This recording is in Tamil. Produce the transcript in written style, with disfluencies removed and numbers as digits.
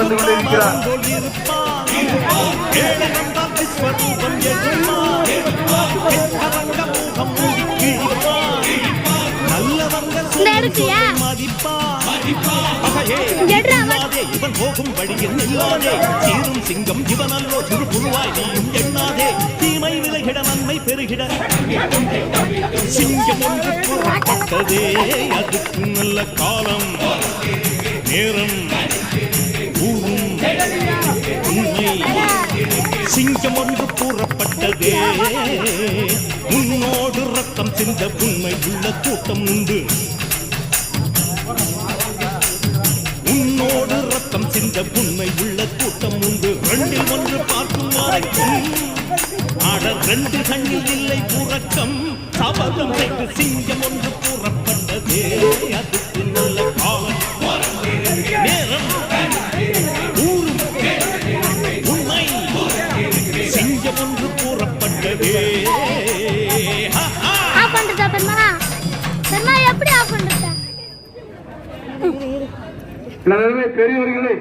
தந்து கொண்டிருக்கிறார். இவன் போகும் வழியில் நில்லாதே, சீரும் சிங்கம் இவனல்லோ சிறு புழுவாய் நீயும் எண்ணாதே, தீமை விலகிட நன்மை பெருகிட சிங்கம் ஒன்று புறப்பட்டதே, அதுக்கு நல்ல காலம் நேரம் ஊரும் உண்மை. சிங்கம் ஒன்று கூறப்பட்டதே, உன்னோடு ரத்தம் சிந்த உண்மை உள்ள கூட்டம் உண்டு, உன்னோடு ரத்தம் சிந்த உண்மை உள்ள கூட்டம் உண்டு. ரெண்டில் ஒன்று பார்க்கும் வரைக்கும் ஆட ரெண்டு கண்ணில் இல்லை புறக்கம், சபதம் செய்து சிங்கம் ஒன்று கூறப்பட்டதே, அதுக்கு நல்ல காலம் நேரம் ஊரும் உண்மை. சிங்கம் ஒன்று கூறப்பட்டதே. பெரியவர்களே